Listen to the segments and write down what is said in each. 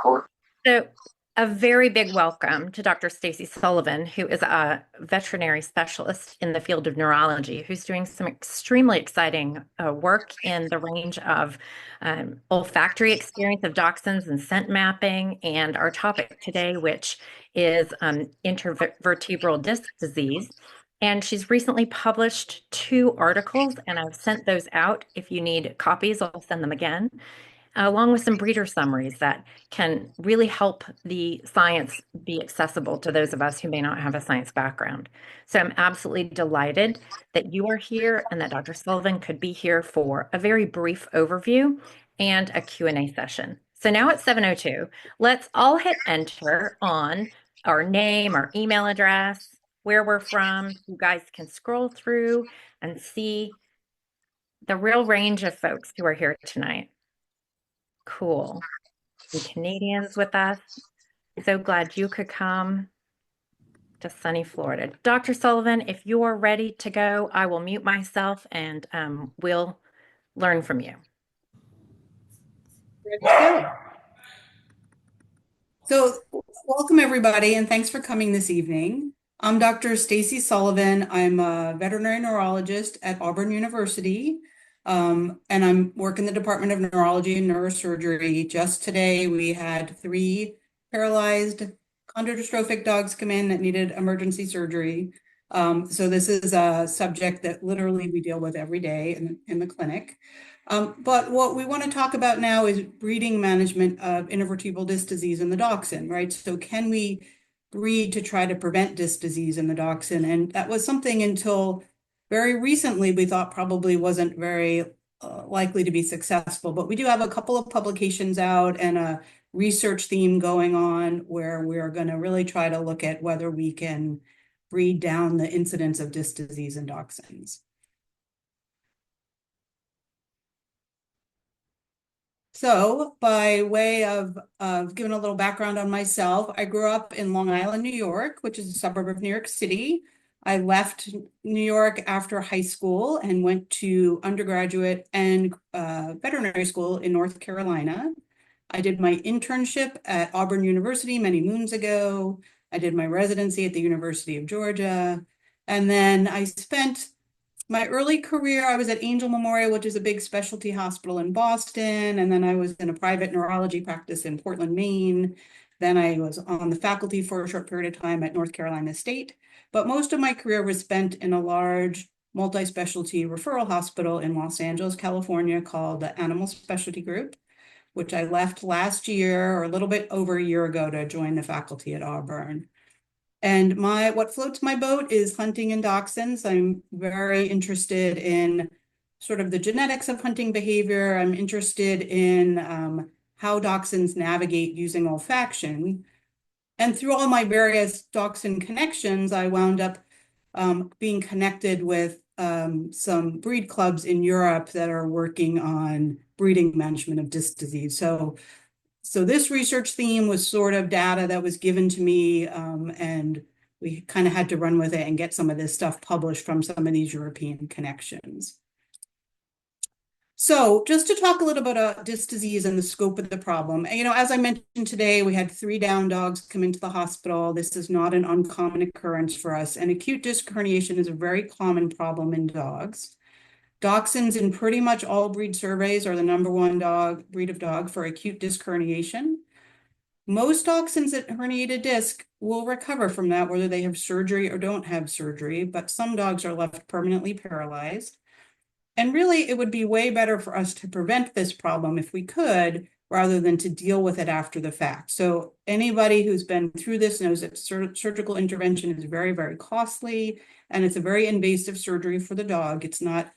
So, a very big welcome to Dr. Stacey Sullivan, who is a veterinary specialist in the field of neurology, who's doing some extremely exciting work in the range of olfactory experience of dachshunds and scent mapping. And our topic today, which is intervertebral disc disease. And she's recently published 2 articles, and I've sent those out. If you need copies, I'll send them again, along with some breeder summaries that can really help the science be accessible to those of us who may not have a science background. So I'm absolutely delighted that you are here and that Dr. Sullivan could be here for a very brief overview and a Q&A session. So now it's 7:02. Let's all hit enter on our name, our email address, where we're from. You guys can scroll through and see the real range of folks who are here tonight. Cool. Some Canadians with us. So glad you could come to sunny Florida. Dr. Sullivan, if you're ready to go, I will mute myself and we'll learn from you. So welcome everybody, and thanks for coming this evening. I'm Dr. Stacey Sullivan. I'm a veterinary neurologist at Auburn University, and I'm working in the Department of Neurology and Neurosurgery. Just today, we had 3 paralyzed chondrodystrophic dogs come in that needed emergency surgery. So this is a subject that literally we deal with every day in the clinic. But what we want to talk about now is breeding management of intervertebral disc disease in the dachshund, right? So can we breed to try to prevent disc disease in the dachshund? And that was something until very recently we thought probably wasn't very likely to be successful. But we do have a couple of publications out and a research theme going on where we're going to really try to look at whether we can breed down the incidence of disc disease in dachshunds. So by way of giving a little background on myself, I grew up in Long Island, New York, which is a suburb of New York City. I left New York after high school and went to undergraduate and veterinary school in North Carolina. I did my internship at Auburn University many moons ago. I did my residency at the University of Georgia. And then I spent my early career, I was at Angel Memorial, which is a big specialty hospital in Boston. And then I was in a private neurology practice in Portland, Maine. Then I was on the faculty for a short period of time at North Carolina State. But most of my career was spent in a large multi-specialty referral hospital in Los Angeles, California, called the Animal Specialty Group, which I left last year or a little bit over a year ago to join the faculty at Auburn. And what floats my boat is hunting and dachshunds. I'm very interested in sort of the genetics of hunting behavior. I'm interested in how dachshunds navigate using olfaction. And through all my various dachshund connections, I wound up being connected with some breed clubs in Europe that are working on breeding management of disc disease. So this research theme was sort of data that was given to me, and we kind of had to run with it and get some of this stuff published from some of these European connections. So just to talk a little bit about disc disease and the scope of the problem, as I mentioned today, we had 3 down dogs come into the hospital. This is not an uncommon occurrence for us, and acute disc herniation is a very common problem in dogs. Dachshunds in pretty much all breed surveys are the #1 breed of dog for acute disc herniation. Most dachshunds that herniated disc will recover from that, whether they have surgery or don't have surgery, but some dogs are left permanently paralyzed. And really, it would be way better for us to prevent this problem if we could, rather than to deal with it after the fact. So anybody who's been through this knows that surgical intervention is very, very costly, and it's a very invasive surgery for the dog. It's not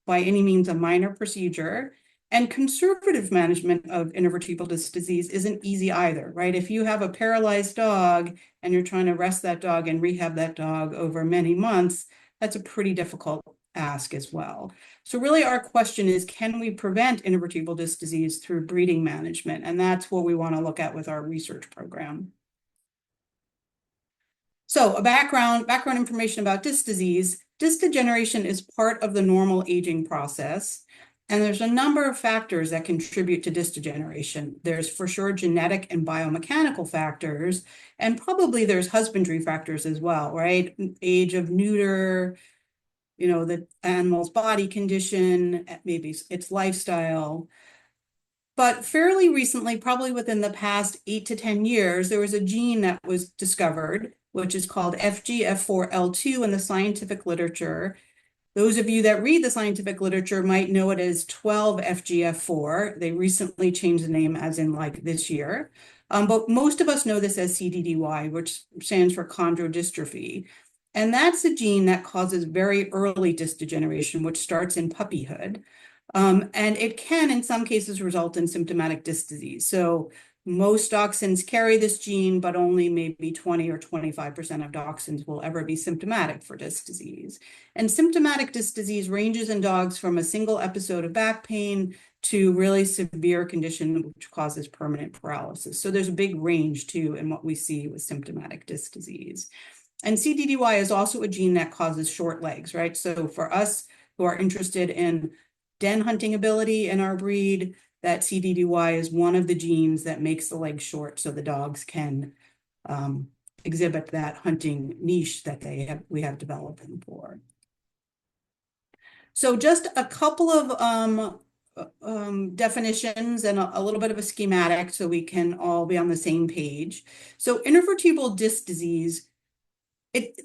by any means a minor procedure. And conservative management of intervertebral disc disease isn't easy either, right? If you have a paralyzed dog and you're trying to rest that dog and rehab that dog over many months, that's a pretty difficult ask as well. So really our question is, can we prevent intervertebral disc disease through breeding management? And that's what we want to look at with our research program. So a background information about disc disease. Disc degeneration is part of the normal aging process. And there's a number of factors that contribute to disc degeneration. There's for sure genetic and biomechanical factors, and probably there's husbandry factors as well, right? Age of neuter, the animal's body condition, maybe its lifestyle. But fairly recently, probably within the past 8 to 10 years, there was a gene that was discovered, which is called FGF4L2 in the scientific literature. Those of you that read the scientific literature might know it as 12-FGF4. They recently changed the name as in like this year. But most of us know this as CDDY, which stands for chondrodystrophy. And that's a gene that causes very early disc degeneration, which starts in puppyhood. And it can, in some cases, result in symptomatic disc disease. So most dachshunds carry this gene, but only maybe 20 or 25% of dachshunds will ever be symptomatic for disc disease. And symptomatic disc disease ranges in dogs from a single episode of back pain to really severe condition, which causes permanent paralysis. So there's a big range too in what we see with symptomatic disc disease. And CDDY is also a gene that causes short legs, right? So for us who are interested in den hunting ability in our breed, that CDDY is one of the genes that makes the legs short so the dogs can exhibit that hunting niche that we have developed them for. So just a couple of definitions and a little bit of a schematic so we can all be on the same page. So intervertebral disc disease,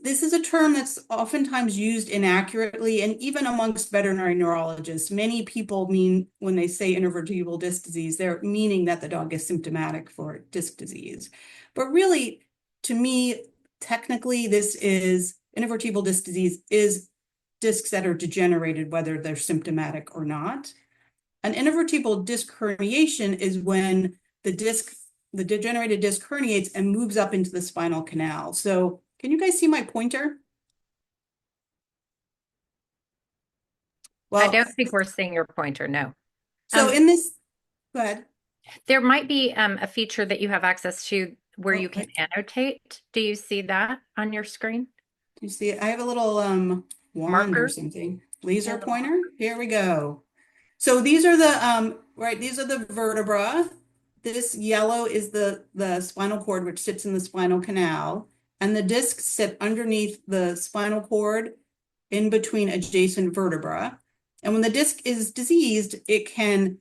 this is a term that's oftentimes used inaccurately, and even amongst veterinary neurologists, many people mean when they say intervertebral disc disease, they're meaning that the dog is symptomatic for disc disease. But really, to me, technically, this is intervertebral disc disease is discs that are degenerated, whether they're symptomatic or not. An intervertebral disc herniation is when the degenerated disc herniates and moves up into the spinal canal. So can you guys see my pointer? I don't think we're seeing your pointer, no. So in this, go ahead. There might be a feature that you have access to where you can annotate. Do you see that on your screen? Do you see it? I have a little wand Marker? or something. Laser pointer. Here we go. So these are the these are the vertebra. This yellow is the spinal cord, which sits in the spinal canal, and the discs sit underneath the spinal cord in between adjacent vertebra. And when the disc is diseased, it can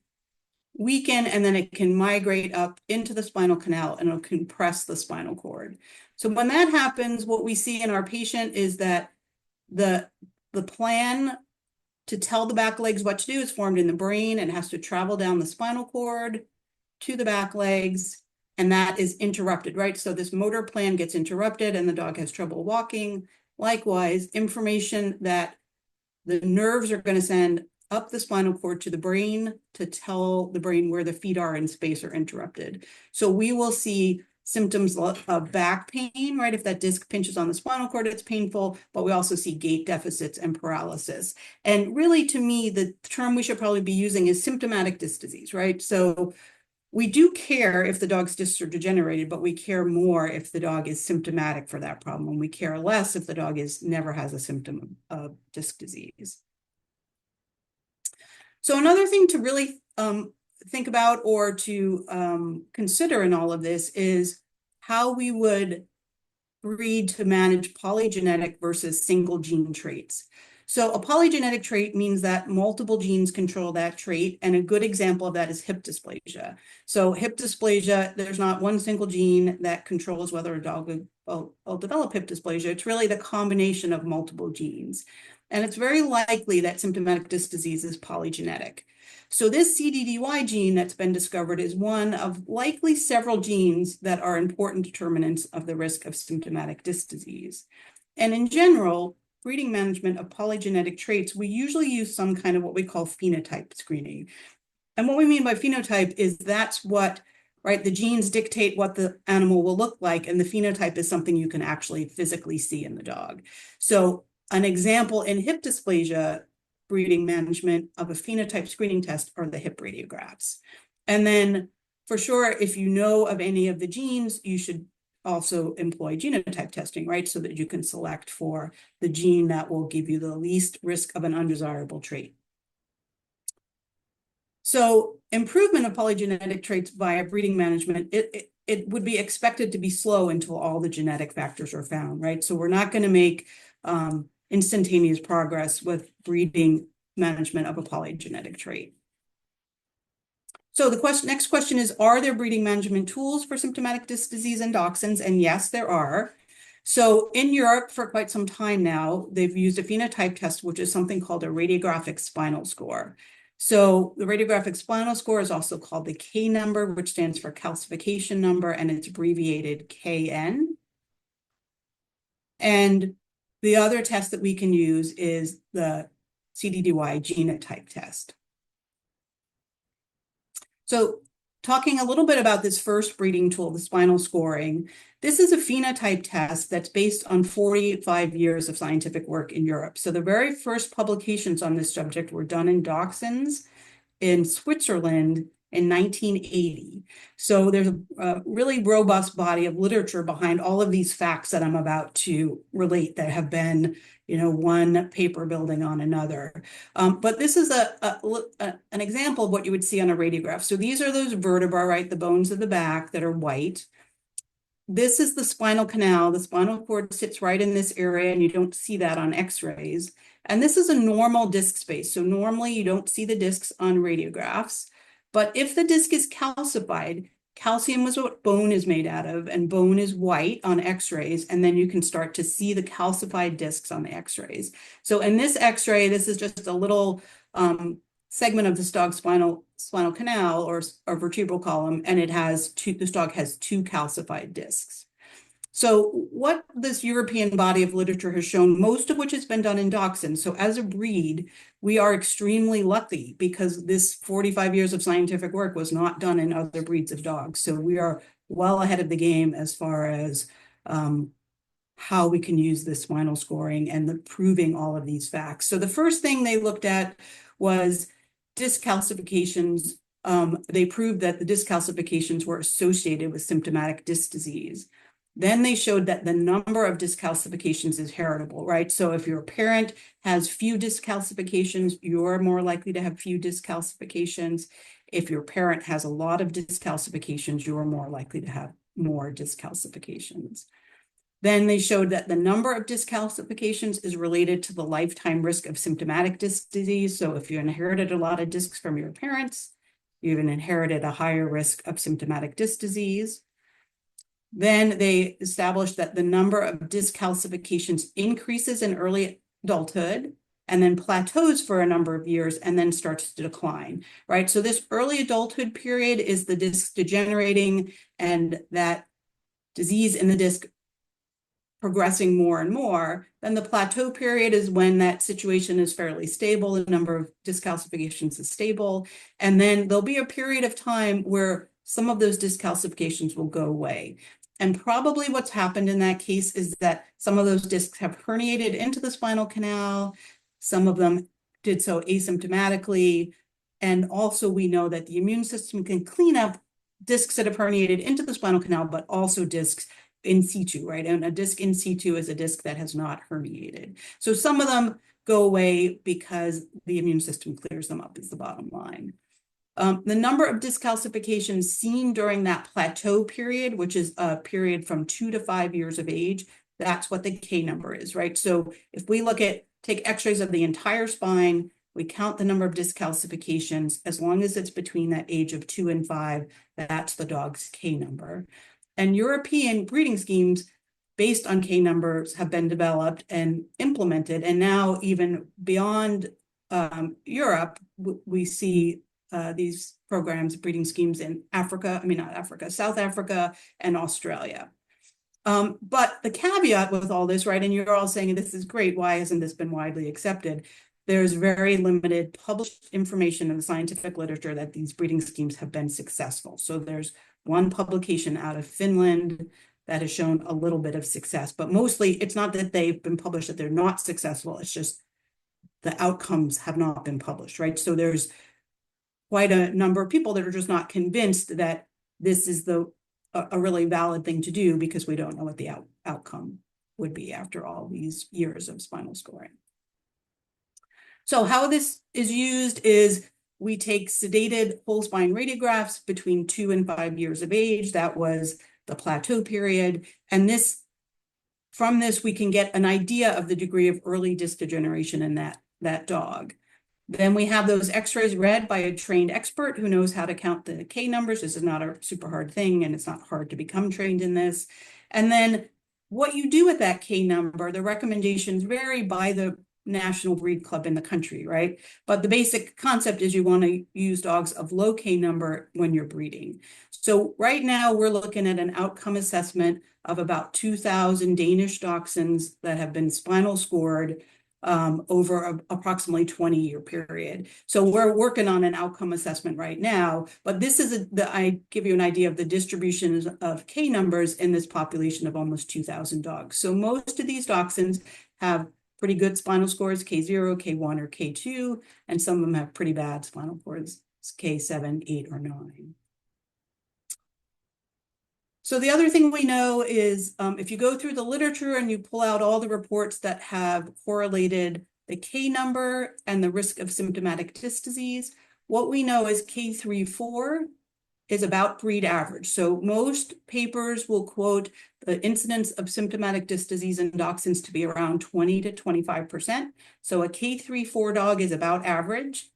weaken and then it can migrate up into the spinal canal and it'll compress the spinal cord. So when that happens, what we see in our patient is that the plan to tell the back legs what to do is formed in the brain and has to travel down the spinal cord to the back legs, and that is interrupted, right? So this motor plan gets interrupted and the dog has trouble walking. Likewise, information that the nerves are going to send up the spinal cord to the brain to tell the brain where the feet are in space are interrupted. So we will see symptoms of back pain, right? If that disc pinches on the spinal cord, it's painful, but we also see gait deficits and paralysis. And really, to me, the term we should probably be using is symptomatic disc disease, right? So we do care if the dog's discs are degenerated, but we care more if the dog is symptomatic for that problem, and we care less if the dog never has a symptom of disc disease. So another thing to really think about or to consider in all of this is how we would breed to manage polygenetic versus single gene traits. So a polygenetic trait means that multiple genes control that trait, and a good example of that is hip dysplasia. So hip dysplasia, there's not one single gene that controls whether a dog will develop hip dysplasia. It's really the combination of multiple genes. And it's very likely that symptomatic disc disease is polygenetic. So this CDDY gene that's been discovered is one of likely several genes that are important determinants of the risk of symptomatic disc disease. And in general, breeding management of polygenetic traits, we usually use some kind of what we call phenotype screening. And what we mean by phenotype is that's what, right, the genes dictate what the animal will look like, and the phenotype is something you can actually physically see in the dog. So an example in hip dysplasia breeding management of a phenotype screening test are the hip radiographs. And then for sure, if you know of any of the genes, you should also employ genotype testing, right? So that you can select for the gene that will give you the least risk of an undesirable trait. So improvement of polygenetic traits via breeding management, it would be expected to be slow until all the genetic factors are found, right? So we're not going to make instantaneous progress with breeding management of a polygenetic trait. So the next question is, are there breeding management tools for symptomatic disc disease in dachshunds? And yes, there are. So in Europe for quite some time now, they've used a phenotype test, which is something called a radiographic spinal score. So the radiographic spinal score is also called the K number, which stands for calcification number, and it's abbreviated KN. And the other test that we can use is the CDDY genotype test. So talking a little bit about this first breeding tool, the spinal scoring, this is a phenotype test that's based on 45 years of scientific work in Europe. So the very first publications on this subject were done in dachshunds in Switzerland in 1980. So there's a really robust body of literature behind all of these facts that I'm about to relate that have been, one paper building on another. But this is an example of what you would see on a radiograph. So these are those vertebrae, right? The bones of the back that are white. This is the spinal canal. The spinal cord sits right in this area, and you don't see that on x-rays. And this is a normal disc space. So normally you don't see the discs on radiographs. But if the disc is calcified, calcium is what bone is made out of, and bone is white on x-rays, and then you can start to see the calcified discs on the x-rays. So in this x-ray, this is just a little segment of this dog's spinal canal or vertebral column, and this dog has two calcified discs. So what this European body of literature has shown, most of which has been done in dachshunds. So as a breed, we are extremely lucky because this 45 years of scientific work was not done in other breeds of dogs. So we are well ahead of the game as far as how we can use this spinal scoring and proving all of these facts. So the first thing they looked at was disc calcifications. They proved that the disc calcifications were associated with symptomatic disc disease. Then they showed that the number of disc calcifications is heritable, right? So if your parent has few disc calcifications, you're more likely to have few disc calcifications. If your parent has a lot of disc calcifications, you're more likely to have more disc calcifications. Then they showed that the number of disc calcifications is related to the lifetime risk of symptomatic disc disease. So if you inherited a lot of discs from your parents, you've inherited a higher risk of symptomatic disc disease. Then they established that the number of disc calcifications increases in early adulthood and then plateaus for a number of years and then starts to decline, right? So this early adulthood period is the disc degenerating and that disease in the disc progressing more and more. Then the plateau period is when that situation is fairly stable, the number of disc calcifications is stable, and then there'll be a period of time where some of those disc calcifications will go away. And probably what's happened in that case is that some of those discs have herniated into the spinal canal. Some of them did so asymptomatically. And also we know that the immune system can clean up discs that have herniated into the spinal canal, but also discs in situ, right? And a disc in situ is a disc that has not herniated. So some of them go away because the immune system clears them up is the bottom line. The number of disc calcifications seen during that plateau period, which is a period from 2 to 5 years of age, that's what the K number is, right? So if we take x-rays of the entire spine, we count the number of disc calcifications, as long as it's between that age of 2 and 5, that's the dog's K number. And European breeding schemes based on K numbers have been developed and implemented. And now even beyond Europe, we see these programs, breeding schemes in South Africa and Australia. But the caveat with all this, right, and you're all saying this is great, why hasn't this been widely accepted? There's very limited published information in the scientific literature that these breeding schemes have been successful. So there's one publication out of Finland that has shown a little bit of success, but mostly it's not that they've been published that they're not successful, it's just the outcomes have not been published, right? So there's quite a number of people that are just not convinced that this is a really valid thing to do because we don't know what the outcome would be after all these years of spinal scoring. So how this is used is we take sedated whole spine radiographs between 2 and 5 years of age. That was the plateau period. And from this, we can get an idea of the degree of early disc degeneration in that dog. Then we have those x-rays read by a trained expert who knows how to count the K numbers. This is not a super hard thing, and it's not hard to become trained in this. And then what you do with that K number, the recommendations vary by the national breed club in the country, right? But the basic concept is you want to use dogs of low K number when you're breeding. So right now we're looking at an outcome assessment of about 2,000 Danish dachshunds that have been spinal scored over approximately 20-year period. So we're working on an outcome assessment right now, but this is I give you an idea of the distribution of K numbers in this population of almost 2,000 dogs. So most of these dachshunds have pretty good spinal scores, K0, K1, or K2, and some of them have pretty bad spinal scores, K7, 8, or 9. So the other thing we know is if you go through the literature and you pull out all the reports that have correlated the K number and the risk of symptomatic disc disease, what we know is K3-4 is about breed average. So most papers will quote the incidence of symptomatic disc disease in dachshunds to be around 20 to 25%. So a K3-4 dog is about average.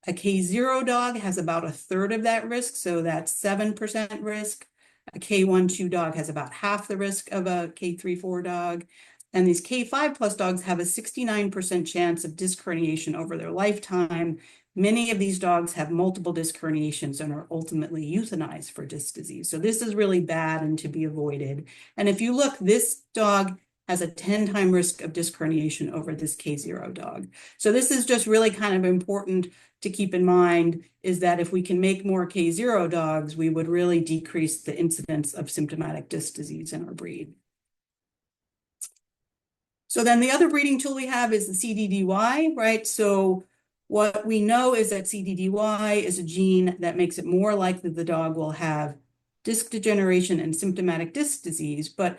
A K0 dog has about a third of that risk, so that's 7% risk. A K1-2 dog has about half the risk of a K3-4 dog. And these K5 plus dogs have a 69% chance of disc herniation over their lifetime. Many of these dogs have multiple disc herniations and are ultimately euthanized for disc disease. So this is really bad and to be avoided. And if you look, this dog has a 10-time risk of disc herniation over this K0 dog. So this is just really kind of important to keep in mind, is that if we can make more K0 dogs, we would really decrease the incidence of symptomatic disc disease in our breed. So then the other breeding tool we have is the CDDY, right? So what we know is that CDDY is a gene that makes it more likely the dog will have disc degeneration and symptomatic disc disease. But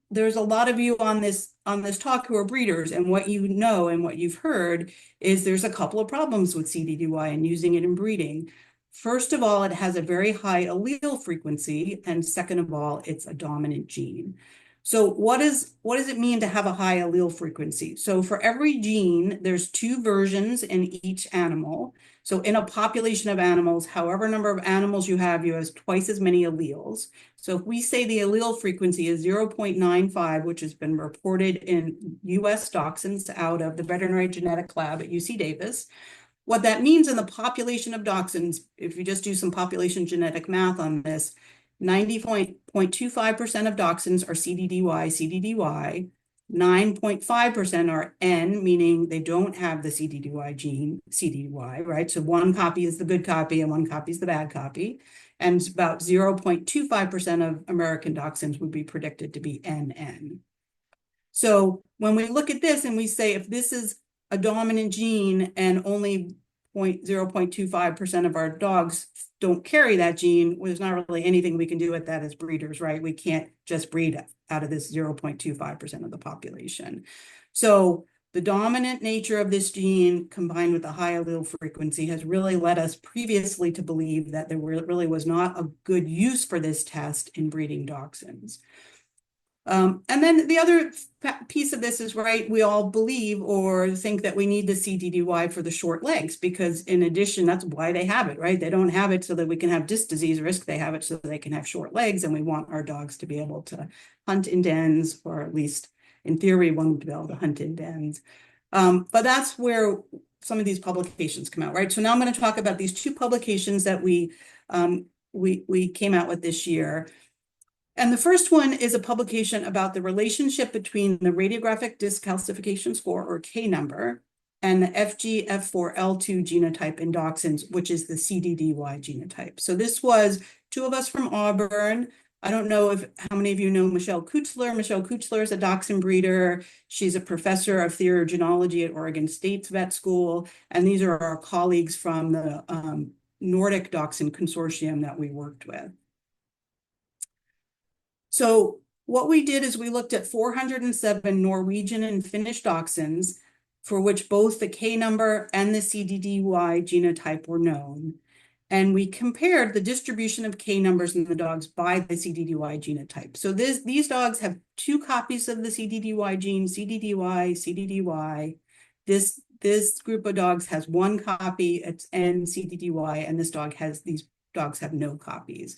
there's a lot of you on this talk who are breeders, and what you know and what you've heard is there's a couple of problems with CDDY and using it in breeding. First of all, it has a very high allele frequency, and second of all, it's a dominant gene. So what does it mean to have a high allele frequency? So for every gene, there's 2 versions in each animal. So in a population of animals, however number of animals you have twice as many alleles. So if we say the allele frequency is 0.95, which has been reported in US dachshunds out of the veterinary genetic lab at UC Davis, what that means in the population of dachshunds, if you just do some population genetic math on this, 90.25% of dachshunds are CDDY, 9.5% are N, meaning they don't have the CDDY gene, CDDY, right? So one copy is the good copy and one copy is the bad copy. And about 0.25% of American dachshunds would be predicted to be NN. So when we look at this and we say, if this is a dominant gene and only 0.25% of our dogs don't carry that gene, there's not really anything we can do with that as breeders, right? We can't just breed out of this 0.25% of the population. So the dominant nature of this gene combined with the high allele frequency has really led us previously to believe that there really was not a good use for this test in breeding dachshunds. And then the other piece of this is, right, we all believe or think that we need the CDDY for the short legs, because in addition, that's why they have it, right? They don't have it so that we can have disc disease risk. They have it so that they can have short legs, and we want our dogs to be able to hunt in dens, or at least in theory, one to be able to hunt in dens. But that's where some of these publications come out, right? So now I'm going to talk about these 2 publications that we came out with this year. And the first one is a publication about the relationship between the radiographic disc calcification score, or K number, and the FGF4L2 genotype in dachshunds, which is the CDDY genotype. So this was 2 of us from Auburn. I don't know how many of you know Michelle Kutzler. Michelle Kutzler is a dachshund breeder. She's a professor of therogenology at Oregon State's vet school. And these are our colleagues from the Nordic Dachshund Consortium that we worked with. So what we did is we looked at 407 Norwegian and Finnish dachshunds for which both the K number and the CDDY genotype were known. And we compared the distribution of K numbers in the dogs by the CDDY genotype. So these dogs have 2 copies of the CDDY gene, CDDY, CDDY. This group of dogs has 1 copy, it's N CDDY, and these dogs have no copies.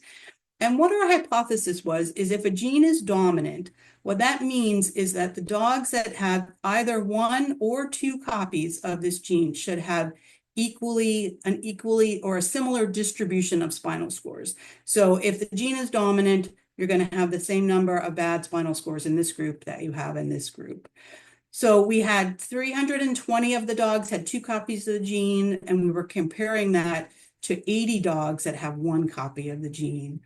And what our hypothesis was is if a gene is dominant, what that means is that the dogs that have either 1 or 2 copies of this gene should have an equally or a similar distribution of spinal scores. So if the gene is dominant, you're going to have the same number of bad spinal scores in this group that you have in this group. So we had 320 of the dogs had 2 copies of the gene, and we were comparing that to 80 dogs that have 1 copy of the gene.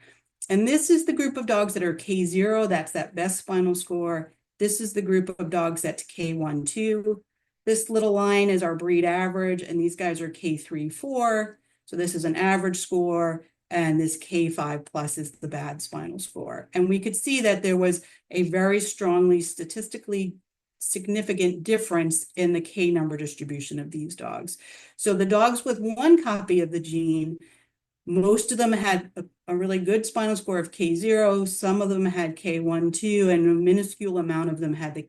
And this is the group of dogs that are K0, that's that best spinal score. This is the group of dogs that's K1, 2. This little line is our breed average, and these guys are K3, 4. So this is an average score, and this K5 plus is the bad spinal score. And we could see that there was a very strongly statistically significant difference in the K number distribution of these dogs. So the dogs with 1 copy of the gene, most of them had a really good spinal score of K0. Some of them had K1, 2, and a minuscule amount of them had the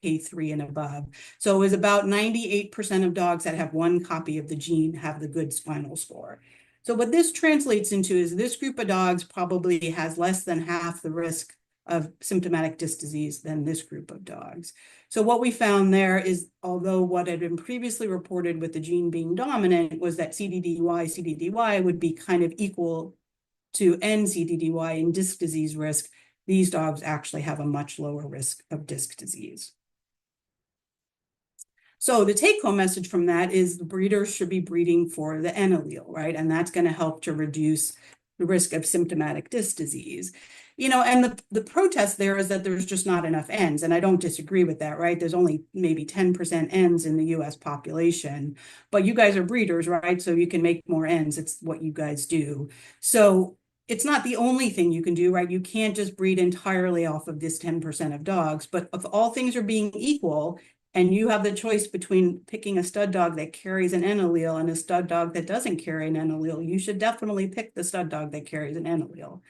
K3 and above. So it was about 98% of dogs that have 1 copy of the gene have the good spinal score. So what this translates into is this group of dogs probably has less than half the risk of symptomatic disc disease than this group of dogs. So what we found there is, although what had been previously reported with the gene being dominant was that CDDY would be kind of equal to NCDDY in disc disease risk, these dogs actually have a much lower risk of disc disease. So the take-home message from that is the breeders should be breeding for the N allele, right? And that's going to help to reduce the risk of symptomatic disc disease. And the protest there is that there's just not enough N's, and I don't disagree with that, right? There's only maybe 10% N's in the US population, but you guys are breeders, right? So you can make more N's, it's what you guys do. So it's not the only thing you can do, right? You can't just breed entirely off of this 10% of dogs, but if all things are being equal, and you have the choice between picking a stud dog that carries an N allele and a stud dog that doesn't carry an N allele, you should definitely pick the stud dog that carries an N allele.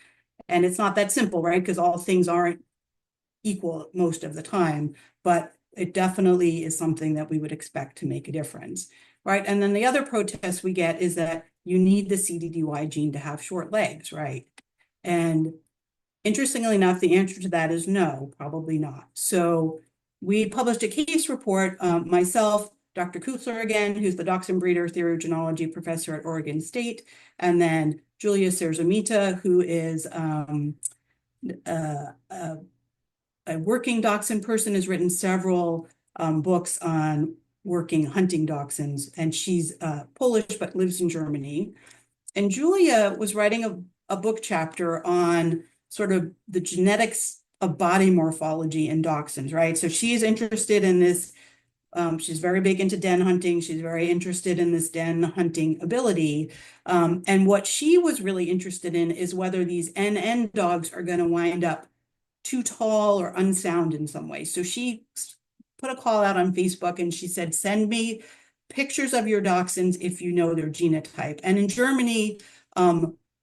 And it's not that simple, right? Because all things aren't equal most of the time, but it definitely is something that we would expect to make a difference, right? And then the other protest we get is that you need the CDDY gene to have short legs, right? And interestingly enough, the answer to that is no, probably not. So we published a case report, myself, Dr. Kutzler again, who's the dachshund breeder theriogenology professor at Oregon State, and then Julia Serzamita, who is a working dachshund person, has written several books on working hunting dachshunds, and she's Polish but lives in Germany. And Julia was writing a book chapter on sort of the genetics of body morphology in dachshunds, right? So she's interested in this. She's very big into den hunting. She's very interested in this den hunting ability. And what she was really interested in is whether these NN dogs are going to wind up too tall or unsound in some way. So she put a call out on Facebook and she said, send me pictures of your dachshunds if you know their genotype. And in Germany,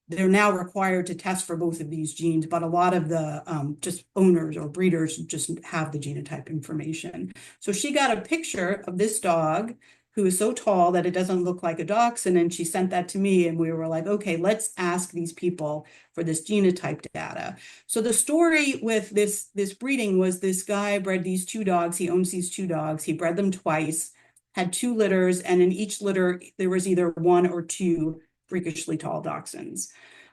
they're now required to test for both of these genes, but a lot of the just owners or breeders just have the genotype information. So she got a picture of this dog who is so tall that it doesn't look like a dachshund, and she sent that to me, and we were like, okay, let's ask these people for this genotype data. So the story with this breeding was this guy bred these 2 dogs. He owns these 2 dogs. He bred them twice, had 2 litters, and in each litter, there was either 1 or 2 freakishly tall dachshunds.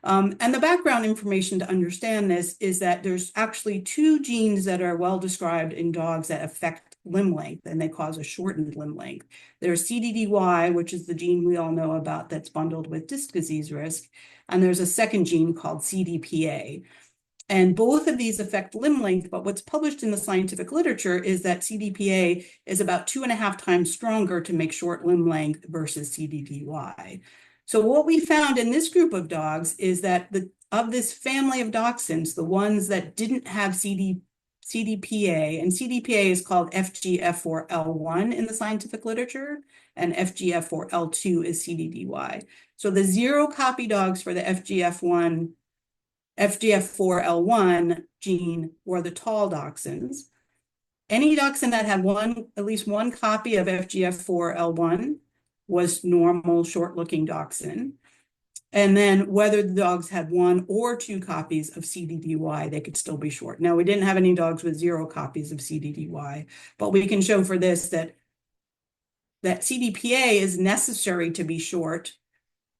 And the background information to understand this is that there's actually 2 genes that are well described in dogs that affect limb length, and they cause a shortened limb length. There's CDDY, which is the gene we all know about that's bundled with disc disease risk, and there's a second gene called CDPA. And both of these affect limb length, but what's published in the scientific literature is that CDPA is about 2.5 times stronger to make short limb length versus CDDY. So what we found in this group of dogs is that of this family of dachshunds, the ones that didn't have CDPA CDPA, and CDPA is called FGF4L1 in the scientific literature, and FGF4L2 is CDDY. So the zero copy dogs for the FGF4L1 gene were the tall dachshunds. Any dachshund that had at least one copy of FGF4L1 was normal, short-looking dachshund. And then whether the dogs had one or two copies of CDDY, they could still be short. Now, we didn't have any dogs with zero copies of CDDY, but we can show for this that CDPA is necessary to be short,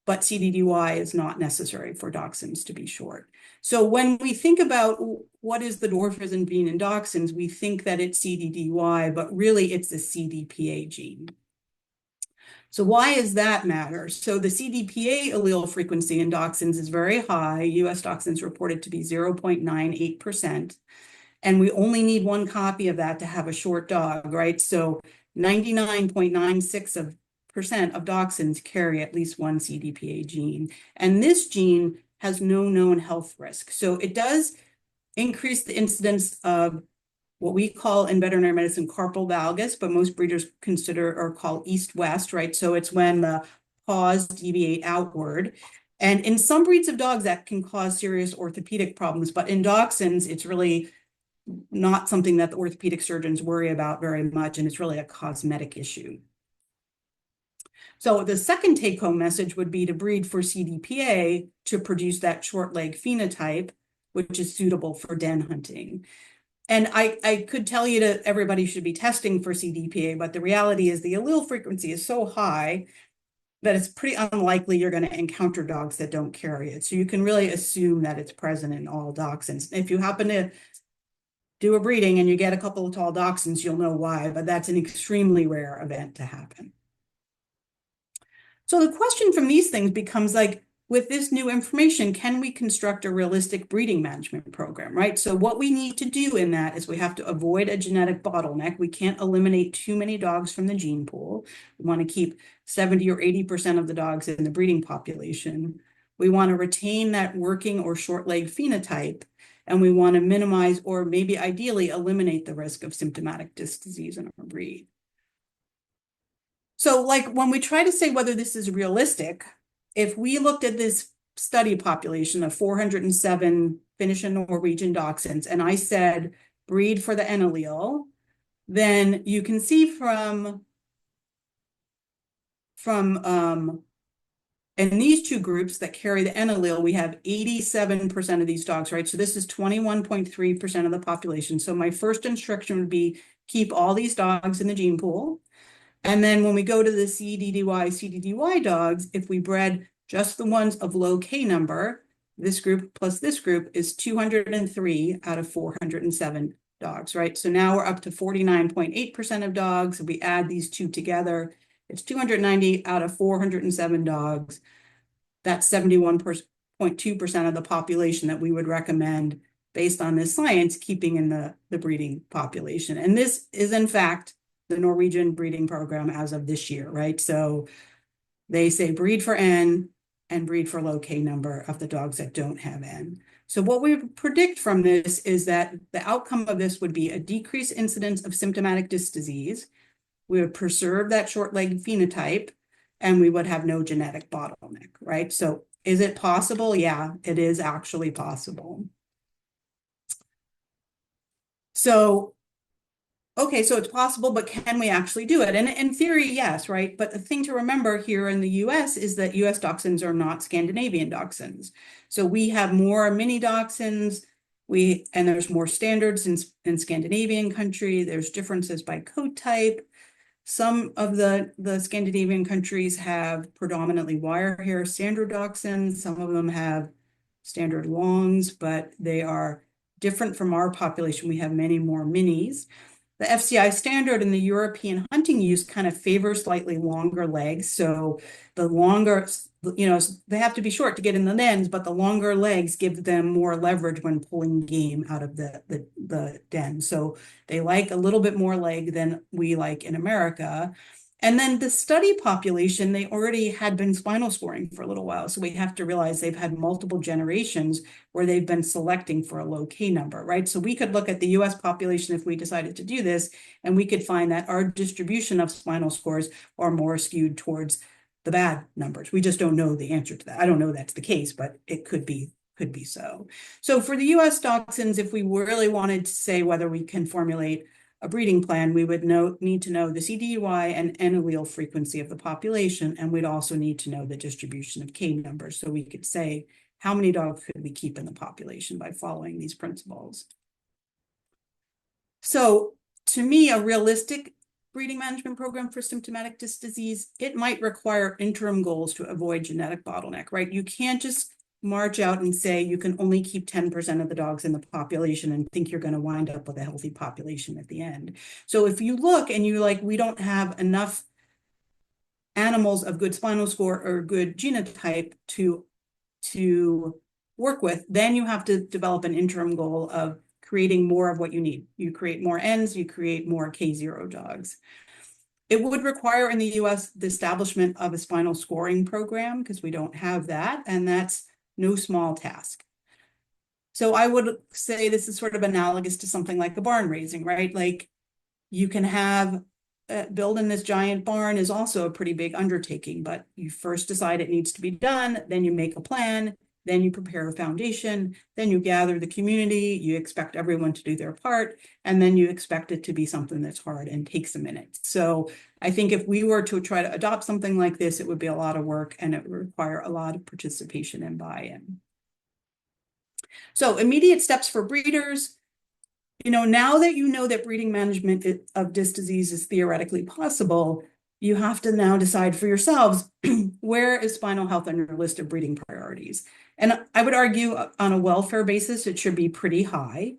but CDDY is not necessary for dachshunds to be short. So when we think about what is the dwarfism gene in dachshunds, we think that it's CDDY, but really it's the CDPA gene. So why does that matter? So the CDPA allele frequency in dachshunds is very high. US dachshunds reported to be 0.98%. And we only need one copy of that to have a short dog, right? So 99.96% of dachshunds carry at least one CDPA gene. And this gene has no known health risk. So it does increase the incidence of what we call in veterinary medicine carpal valgus, but most breeders consider or call east-west, right? So it's when the paws deviate outward. And in some breeds of dogs, that can cause serious orthopedic problems. But in dachshunds, it's really not something that the orthopedic surgeons worry about very much, and it's really a cosmetic issue. So the second take-home message would be to breed for CDPA to produce that short leg phenotype, which is suitable for den hunting. And I could tell you that everybody should be testing for CDPA, but the reality is the allele frequency is so high that it's pretty unlikely you're going to encounter dogs that don't carry it. So you can really assume that it's present in all dachshunds. If you happen to do a breeding and you get a couple of tall dachshunds, you'll know why, but that's an extremely rare event to happen. So the question from these things becomes like, with this new information, can we construct a realistic breeding management program, right? So what we need to do in that is we have to avoid a genetic bottleneck. We can't eliminate too many dogs from the gene pool. We want to keep 70 or 80% of the dogs in the breeding population. We want to retain that working or short leg phenotype, and we want to minimize or maybe ideally eliminate the risk of symptomatic disc disease in our breed. So like when we try to say whether this is realistic, if we looked at this study population of 407 Finnish and Norwegian dachshunds, and I said breed for the N allele, then you can see in these two groups that carry the N allele, we have 87% of these dogs, right? So this is 21.3% of the population. So my first instruction would be keep all these dogs in the gene pool. And then when we go to the CDDY dogs, if we bred just the ones of low K number, this group plus this group is 203 out of 407 dogs, right? So now we're up to 49.8% of dogs. If we add these two together, it's 290 out of 407 dogs. That's 71.2% of the population that we would recommend based on this science, keeping in the breeding population. And this is in fact the Norwegian breeding program as of this year, right? So they say breed for N and breed for low K number of the dogs that don't have N. So what we predict from this is that the outcome of this would be a decreased incidence of symptomatic disc disease. We would preserve that short leg phenotype, and we would have no genetic bottleneck, right? So is it possible? Yeah, it is actually possible. So okay, so it's possible, but can we actually do it? And in theory, yes, right? But the thing to remember here in the US is that US dachshunds are not Scandinavian dachshunds. So we have more mini dachshunds, and there's more standards in Scandinavian country. There's differences by coat type. Some of the Scandinavian countries have predominantly wire hair standard dachshunds. Some of them have standard longs, but they are different from our population. We have many more minis. The FCI standard in the European hunting use kind of favors slightly longer legs. So the longer, they have to be short to get in the dens, but the longer legs give them more leverage when pulling game out of the den. So they like a little bit more leg than we like in America. And then the study population, they already had been spinal scoring for a little while. So we have to realize they've had multiple generations where they've been selecting for a low K number, right? So we could look at the US population if we decided to do this, and we could find that our distribution of spinal scores are more skewed towards the bad numbers. We just don't know the answer to that. I don't know that's the case, but it could be so. So for the US dachshunds, if we really wanted to say whether we can formulate a breeding plan, we would need to know the CDUI and N allele frequency of the population, and we'd also need to know the distribution of K numbers. So we could say, how many dogs could we keep in the population by following these principles? So to me, a realistic breeding management program for symptomatic disc disease, it might require interim goals to avoid genetic bottleneck, right? You can't just march out and say you can only keep 10% of the dogs in the population and think you're going to wind up with a healthy population at the end. So if you look and you like, we don't have enough animals of good spinal score or good genotype to work with, then you have to develop an interim goal of creating more of what you need. You create more Ns, you create more K0 dogs. It would require in the US the establishment of a spinal scoring program because we don't have that, and that's no small task. So I would say this is sort of analogous to something like a barn raising, right? Like you can have building this giant barn is also a pretty big undertaking, but you first decide it needs to be done, then you make a plan, then you prepare a foundation, then you gather the community, you expect everyone to do their part, and then you expect it to be something that's hard and takes a minute. So I think if we were to try to adopt something like this, it would be a lot of work and it would require a lot of participation and buy-in. So immediate steps for breeders. Now that you know that breeding management of disc disease is theoretically possible, you have to now decide for yourselves, where is spinal health on your list of breeding priorities? And I would argue on a welfare basis, it should be pretty high,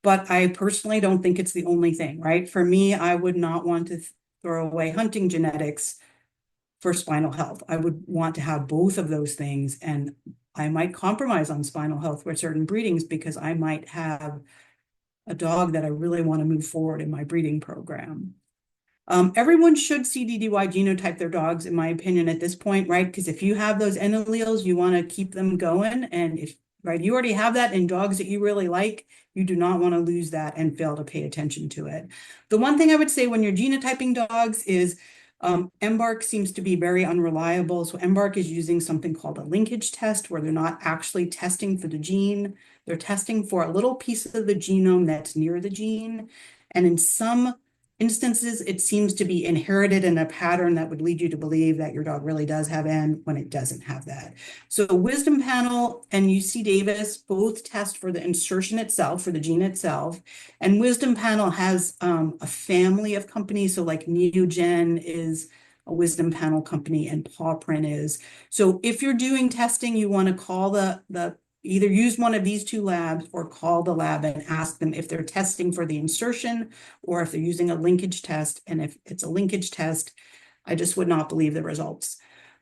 but I personally don't think it's the only thing, right? For me, I would not want to throw away hunting genetics for spinal health. I would want to have both of those things, and I might compromise on spinal health with certain breedings because I might have a dog that I really want to move forward in my breeding program. Everyone should CDDY genotype their dogs, in my opinion, at this point, right? Because if you have those N alleles, you want to keep them going. And if you already have that in dogs that you really like, you do not want to lose that and fail to pay attention to it. The one thing I would say when you're genotyping dogs is embark seems to be very unreliable. So embark is using something called a linkage test where they're not actually testing for the gene. They're testing for a little piece of the genome that's near the gene. And in some instances, it seems to be inherited in a pattern that would lead you to believe that your dog really does have N when it doesn't have that. So Wisdom Panel and UC Davis both test for the insertion itself, for the gene itself. And Wisdom Panel has a family of companies. So like Neogen is a Wisdom Panel company and Pawprint is. So if you're doing testing, you want to call either use one of these two labs or call the lab and ask them if they're testing for the insertion or if they're using a linkage test. And if it's a linkage test, I just would not believe the results.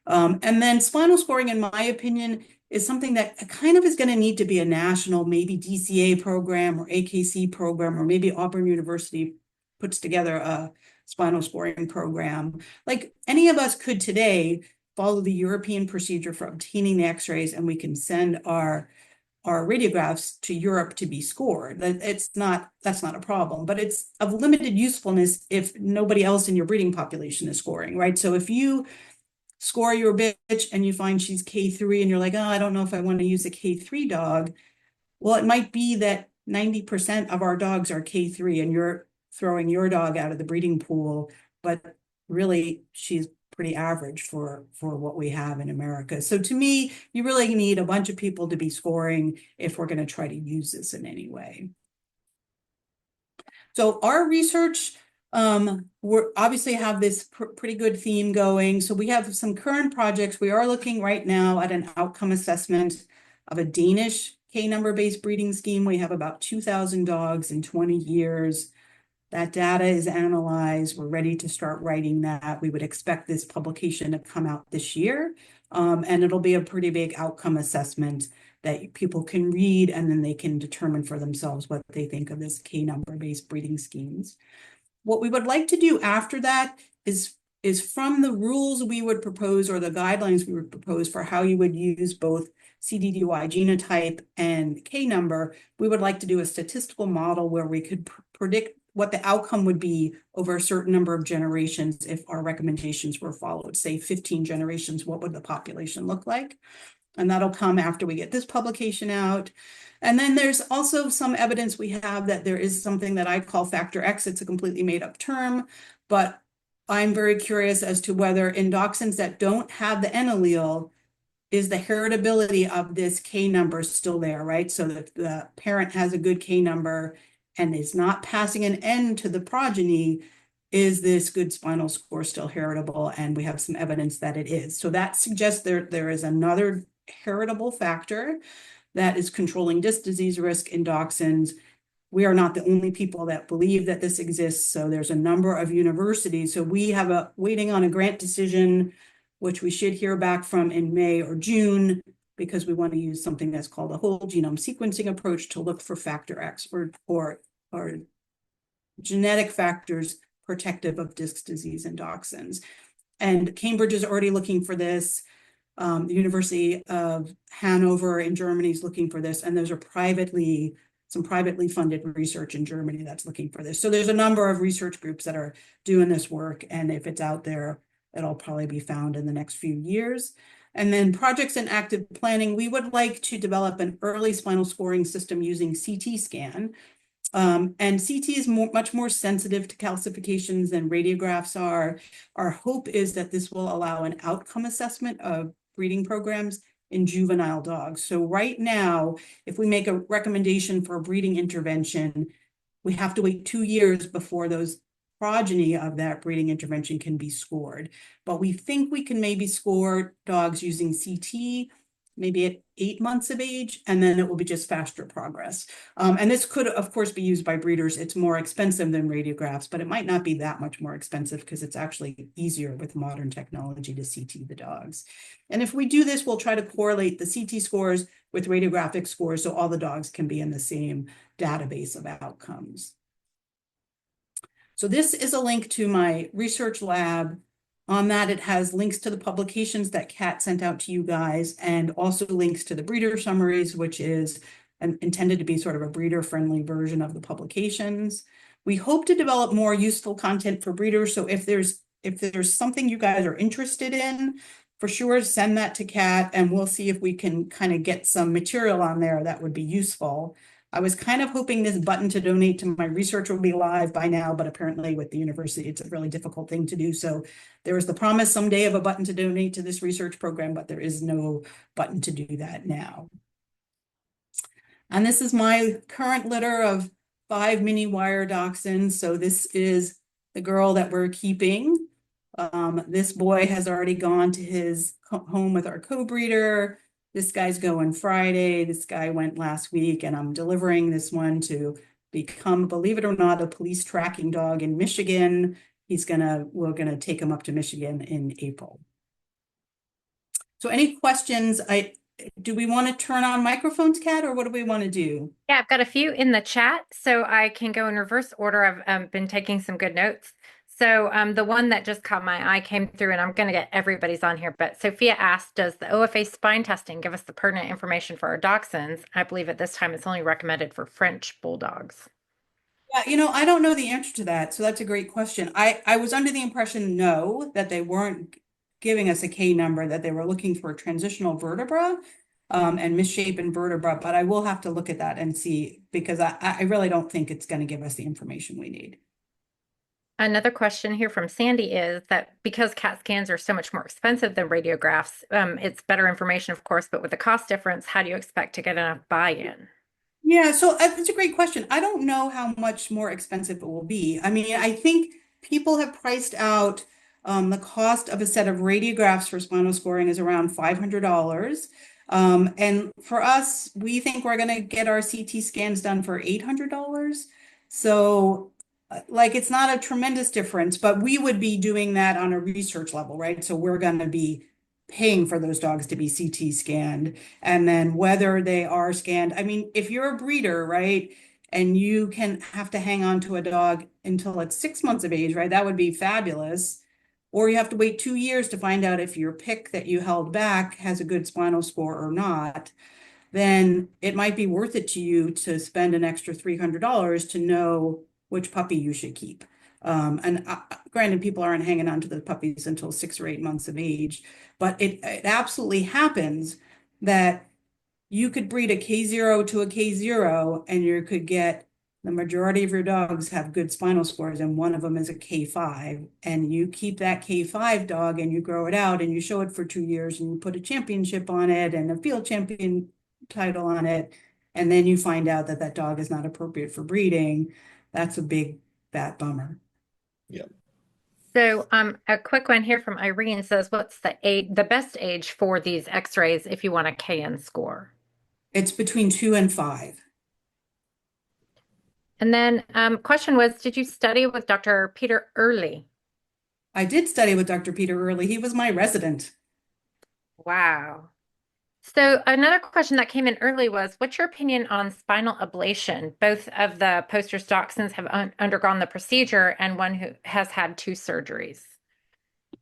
And then spinal scoring, in my opinion, is something that kind of is going to need to be a national, maybe DCA program or AKC program, or maybe Auburn University puts together a spinal scoring program. Like any of us could today follow the European procedure for obtaining the x-rays, and we can send our radiographs to Europe to be scored. That's not a problem, but it's of limited usefulness if nobody else in your breeding population is scoring, right? So if you score your bitch and you find she's K3 and you're like, oh, I don't know if I want to use a K3 dog. Well, it might be that 90% of our dogs are K3 and you're throwing your dog out of the breeding pool, but really she's pretty average for what we have in America. So to me, you really need a bunch of people to be scoring if we're going to try to use this in any way. So our research, we obviously have this pretty good theme going. So we have some current projects. We are looking right now at an outcome assessment of a Danish K number based breeding scheme. We have about 2,000 dogs in 20 years. That data is analyzed. We're ready to start writing that. We would expect this publication to come out this year. And it'll be a pretty big outcome assessment that people can read, and then they can determine for themselves what they think of this K number-based breeding schemes. What we would like to do after that is is from the rules we would propose or the guidelines we would propose for how you would use both CDDY genotype and K number, we would like to do a statistical model where we could predict what the outcome would be over a certain number of generations if our recommendations were followed. Say 15 generations, what would the population look like? And that'll come after we get this publication out. And then there's also some evidence we have that there is something that I call factor X. It's a completely made up term, but I'm very curious as to whether in dachshunds that don't have the N allele, is the heritability of this K number still there, right? So that the parent has a good K number and is not passing an N to the progeny, is this good spinal score still heritable? And we have some evidence that it is. So that suggests there is another heritable factor that is controlling disc disease risk in dachshunds. We are not the only people that believe that this exists. So there's a number of universities. So we have waiting on a grant decision, which we should hear back from in May or June, because we want to use something that's called a whole genome sequencing approach to look for factor X or genetic factors protective of disc disease in dachshunds. And Cambridge is already looking for this. The University of Hanover in Germany is looking for this, and those are some privately funded research in Germany that's looking for this. So there's a number of research groups that are doing this work, and if it's out there, it'll probably be found in the next few years. And then projects in active planning, we would like to develop an early spinal scoring system using CT scan. And CT is much more sensitive to calcifications than radiographs are. Our hope is that this will allow an outcome assessment of breeding programs in juvenile dogs. So right now, if we make a recommendation for a breeding intervention, we have to wait 2 years before those progeny of that breeding intervention can be scored. But we think we can maybe score dogs using CT, maybe at 8 months of age, and then it will be just faster progress. And this could, of course, be used by breeders. It's more expensive than radiographs, but it might not be that much more expensive because it's actually easier with modern technology to CT the dogs. And if we do this, we'll try to correlate the CT scores with radiographic scores so all the dogs can be in the same database of outcomes. So this is a link to my research lab. On that, it has links to the publications that Kat sent out to you guys, and also links to the breeder summaries, which is intended to be sort of a breeder-friendly version of the publications. We hope to develop more useful content for breeders. So if there's something you guys are interested in, for sure, send that to Kat, and we'll see if we can kind of get some material on there that would be useful. I was kind of hoping this button to donate to my research will be live by now, but apparently with the university, it's a really difficult thing to do. So there was the promise someday of a button to donate to this research program, but there is no button to do that now. And this is my current litter of 5 mini wire dachshunds. So this is the girl that we're keeping. This boy has already gone to his home with our co-breeder. This guy's going Friday. This guy went last week, and I'm delivering this one to become, believe it or not, a police tracking dog in Michigan. We're gonna take him up to Michigan in April. So any questions? Do we want to turn on microphones, Kat, or what do we want to do? Yeah, I've got a few in the chat, so I can go in reverse order. I've been taking some good notes. So the one that just caught my eye came through, and I'm going to get everybody's on here. But Sophia asked, does the OFA spine testing give us the pertinent information for our dachshunds? I believe at this time it's only recommended for French bulldogs. Yeah, I don't know the answer to that. So that's a great question. I was under the impression, no, that they weren't giving us a K number, that they were looking for a transitional vertebra and misshapen vertebra. But I will have to look at that and see, because I really don't think it's going to give us the information we need. Another question here from Sandy is that because CAT scans are so much more expensive than radiographs, it's better information, of course, but with the cost difference, how do you expect to get enough buy-in? Yeah, so it's a great question. I don't know how much more expensive it will be. I mean, I think people have priced out the cost of a set of radiographs for spinal scoring is around $500. And for us, we think we're going to get our CT scans done for $800. So like it's not a tremendous difference, but we would be doing that on a research level, right? So we're going to be paying for those dogs to be CT scanned, and then whether they are scanned. I mean, if you're a breeder, right, and you can have to hang on to a dog until it's 6 months of age, right, that would be fabulous. or you have to wait 2 years to find out if your pick that you held back has a good spinal score or not, then it might be worth it to you to spend an extra $300 to know which puppy you should keep. And granted, people aren't hanging on to the puppies until 6 or 8 months of age, but it absolutely happens that you could breed a K0 to a K0 and you could get the majority of your dogs have good spinal scores and one of them is a K5, and you keep that K5 dog and you grow it out and you show it for 2 years and you put a championship on it and a field champion title on it, and then you find out that that dog is not appropriate for breeding. That's a big fat bummer. Yeah. So, a quick one here from Irene says, "What's the best age for these X-rays if you want a KN score?" It's between 2 and 5. And then, question was, did you study with Dr. Peter Early? I did study with Dr. Peter Early. He was my resident. Wow. So another question that came in early was, what's your opinion on spinal ablation? Both of the poster dachshunds have undergone the procedure, and one who has had 2 surgeries.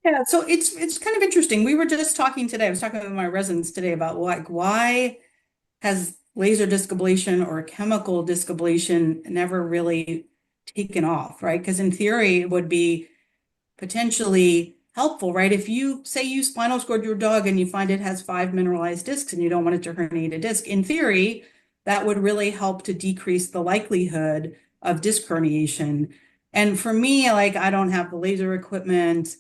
Yeah, so it's kind of interesting. We were just talking today. I was talking with my residents today about like why has laser disc ablation or chemical disc ablation never really taken off, right? Because in theory, it would be potentially helpful, right? If you say you spinal scored your dog and you find it has 5 mineralized discs and you don't want it to herniate a disc, in theory, that would really help to decrease the likelihood of disc herniation. And for me, like I don't have the laser equipment.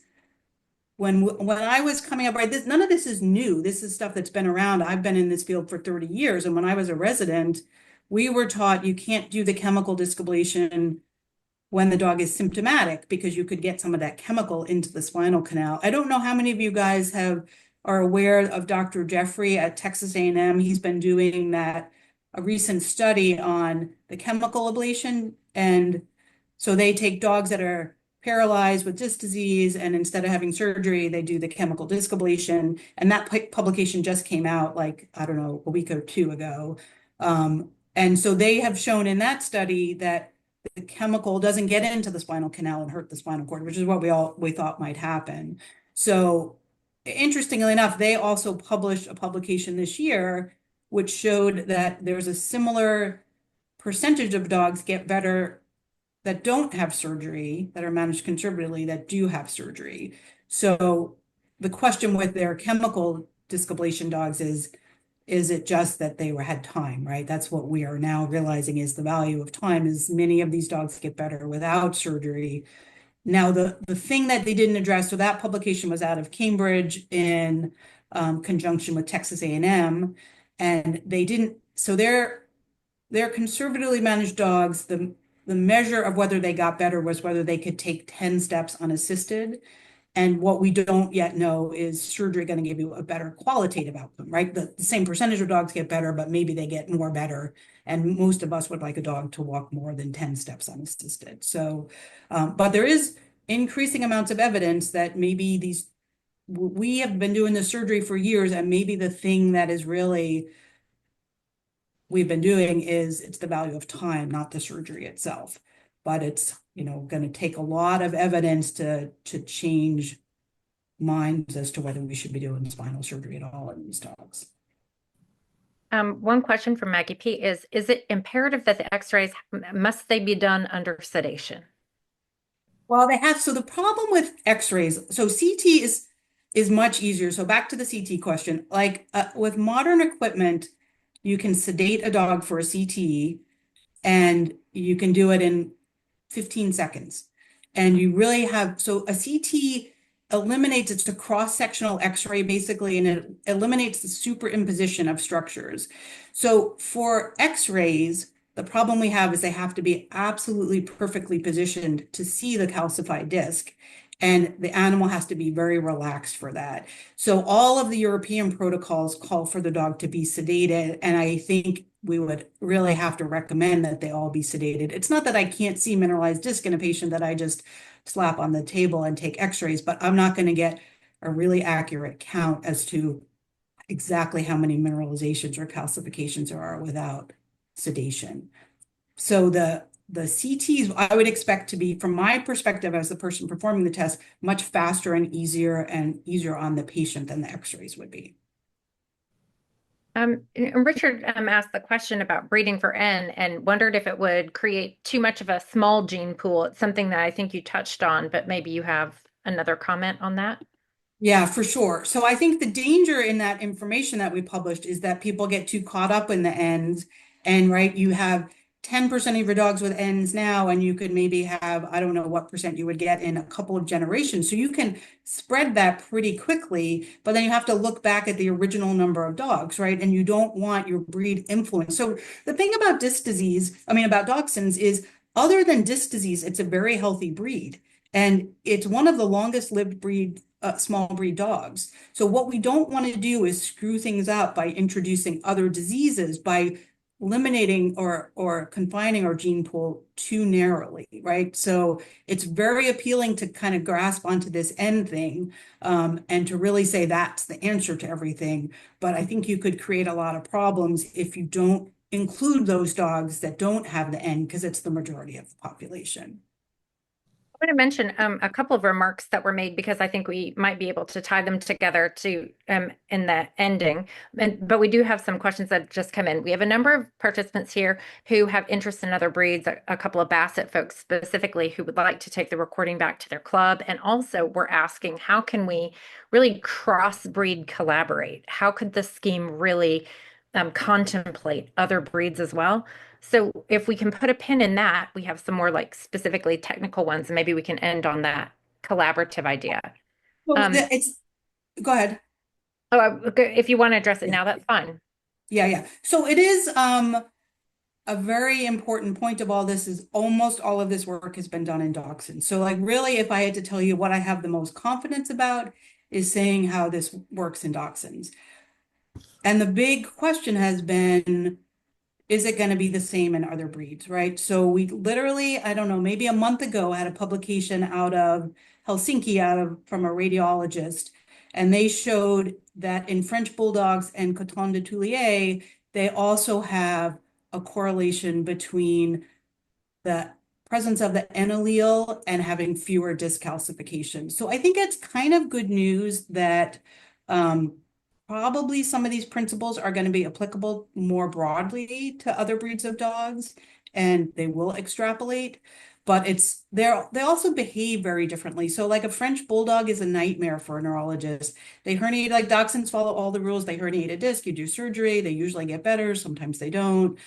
When I was coming up, right, none of this is new. This is stuff that's been around. I've been in this field for 30 years. And when I was a resident, we were taught you can't do the chemical disc ablation when the dog is symptomatic because you could get some of that chemical into the spinal canal. I don't know how many of you guys are aware of Dr. Jeffrey at Texas A&M. He's been doing a recent study on the chemical ablation. And so they take dogs that are paralyzed with disc disease, and instead of having surgery, they do the chemical disc ablation. And that publication just came out like, I don't know, a week or two ago. And so they have shown in that study that the chemical doesn't get into the spinal canal and hurt the spinal cord, which is what we thought might happen. So interestingly enough, they also published a publication this year which showed that there's a similar percentage of dogs get better that don't have surgery, that are managed conservatively, that do have surgery. So the question with their chemical disc ablation dogs is it just that they had time, right? That's what we are now realizing is the value of time, is many of these dogs get better without surgery. Now, the thing that they didn't address, so that publication was out of Cambridge in conjunction with Texas A&M, and they didn't, so they're conservatively managed dogs. The measure of whether they got better was whether they could take 10 steps unassisted. And what we don't yet know is surgery going to give you a better qualitative outcome, right? The same percentage of dogs get better, but maybe they get more better. And most of us would like a dog to walk more than 10 steps unassisted. So, but there is increasing amounts of evidence that maybe we have been doing this surgery for years, and maybe the thing that is really we've been doing is it's the value of time, not the surgery itself. But it's, going to take a lot of evidence to change minds as to whether we should be doing spinal surgery at all in these dogs. One question from Maggie P is it imperative that the X-rays, must they be done under sedation? Well, they have, so the problem with X-rays, so CT is much easier. So back to the CT question, like with modern equipment, you can sedate a dog for a CT and you can do it in 15 seconds. And you really have, so a CT eliminates, it's a cross-sectional X-ray basically, and it eliminates the superimposition of structures. So for X-rays, the problem we have is they have to be absolutely perfectly positioned to see the calcified disc. And the animal has to be very relaxed for that. So all of the European protocols call for the dog to be sedated. And I think we would really have to recommend that they all be sedated. It's not that I can't see mineralized disc in a patient that I just slap on the table and take X-rays, but I'm not going to get a really accurate count as to exactly how many mineralizations or calcifications there are without sedation. So the CTs I would expect to be, from my perspective as the person performing the test, much faster and easier on the patient than the X-rays would be. And Richard asked the question about breeding for N and wondered if it would create too much of a small gene pool. It's something that I think you touched on, but maybe you have another comment on that. Yeah, for sure. So I think the danger in that information that we published is that people get too caught up in the ends. And right, you have 10% of your dogs with ends now, and you could maybe have, I don't know what percent you would get in a couple of generations. So you can spread that pretty quickly, but then you have to look back at the original number of dogs, right? And you don't want your breed influence. So the thing about disc disease, I mean, about dachshunds is other than disc disease, it's a very healthy breed. And it's one of the longest lived small breed dogs. So what we don't want to do is screw things up by introducing other diseases, by eliminating or confining our gene pool too narrowly, right? So it's very appealing to kind of grasp onto this end thing, and to really say that's the answer to everything. But I think you could create a lot of problems if you don't include those dogs that don't have the end, because it's the majority of the population. I want to mention a couple of remarks that were made because I think we might be able to tie them together to in the ending. But we do have some questions that have just come in. We have a number of participants here who have interest in other breeds, a couple of Basset folks specifically who would like to take the recording back to their club. And also we're asking, how can we really cross-breed collaborate? How could the scheme really contemplate other breeds as well? So if we can put a pin in that, we have some more like specifically technical ones, and maybe we can end on that collaborative idea. So Um, go ahead. okay, if you want to address it Yeah, now, that's fine. yeah. So it is a very important point of all this is almost all of this work has been done in dachshunds. So like really, if I had to tell you what I have the most confidence about is saying how this works in dachshunds. And the big question has been, is it going to be the same in other breeds, right? So we literally, I don't know, maybe a month ago had a publication out of Helsinki from a radiologist, and they showed that in French bulldogs and Coton de Tuileries, they also have a correlation between the presence of the N allele and having fewer disc calcifications. So I think it's kind of good news that um, probably some of these principles are going to be applicable more broadly to other breeds of dogs, and they will extrapolate. But they also behave very differently. So like a French bulldog is a nightmare for a neurologist. They herniate, like dachshunds follow all the rules. They herniate a disc, you do surgery, they usually get better, sometimes they don't.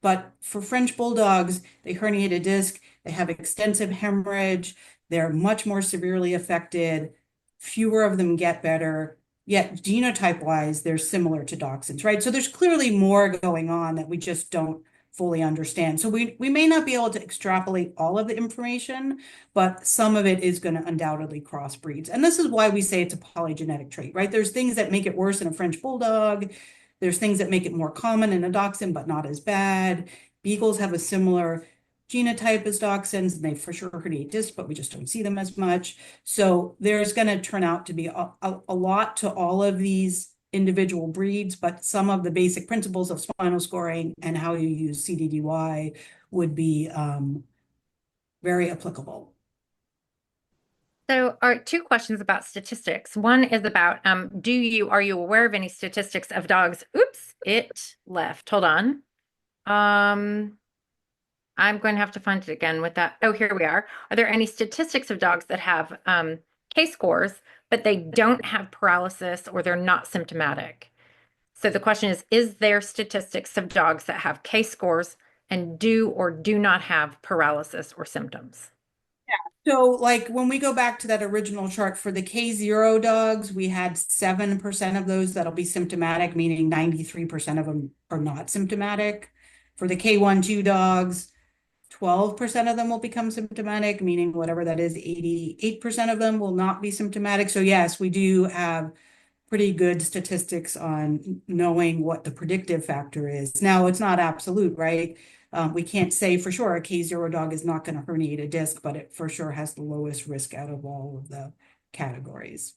But for French bulldogs, they herniate a disc, they have extensive hemorrhage, they're much more severely affected, fewer of them get better, yet genotype wise, they're similar to dachshunds, right? So there's clearly more going on that we just don't fully understand. So we may not be able to extrapolate all of the information, but some of it is going to undoubtedly cross breeds. And this is why we say it's a polygenetic trait, right? There's things that make it worse in a French bulldog. There's things that make it more common in a dachshund, but not as bad. Beagles have a similar genotype as dachshunds, and they for sure herniate discs, but we just don't see them as much. So there's going to turn out to be a lot to all of these individual breeds, but some of the basic principles of spinal scoring and how you use CDDY would be very applicable. So, two questions about statistics. One is about are you aware of any statistics of dogs? Oops, it left. Hold on. Um, I'm going to have to find it again with that. Oh, here we are. Are there any statistics of dogs that have K-scores, but they don't have paralysis or they're not symptomatic? So the question is there statistics of dogs that have K-scores and do or do not have paralysis or symptoms? So like when we go back to that original chart for the K0 dogs, we had 7% of those that'll be symptomatic, meaning 93% of them are not symptomatic. For the K1-2 dogs, 12% of them will become symptomatic, meaning whatever that is, 88% of them will not be symptomatic. So yes, we do have pretty good statistics on knowing what the predictive factor is. Now, it's not absolute, right? We can't say for sure a K0 dog is not going to herniate a disc, but it for sure has the lowest risk out of all of the categories.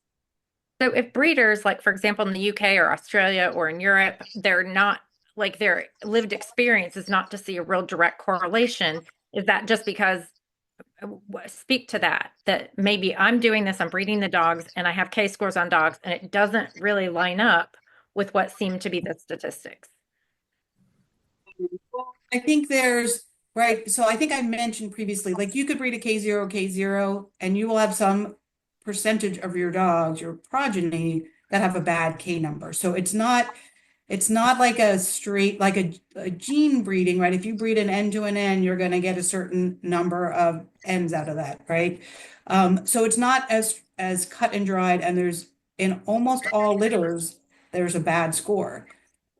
So if breeders, like for example, in the UK or Australia or in Europe, they're not like their lived experience is not to see a real direct correlation, Is that just because, speak to that, that maybe I'm doing this, I'm breeding the dogs and I have K-scores on dogs and it doesn't really line up with what seem to be the statistics? Well, I think there's, right. So I think I mentioned previously, like you could breed a K0, and you will have some percentage of your dogs, your progeny, that have a bad K number. So it's not like a straight, like a gene breeding, right? If you breed an N to an N, you're going to get a certain number of N's out of that, right? So it's not as cut and dried, and there's in almost all litters, there's a bad score.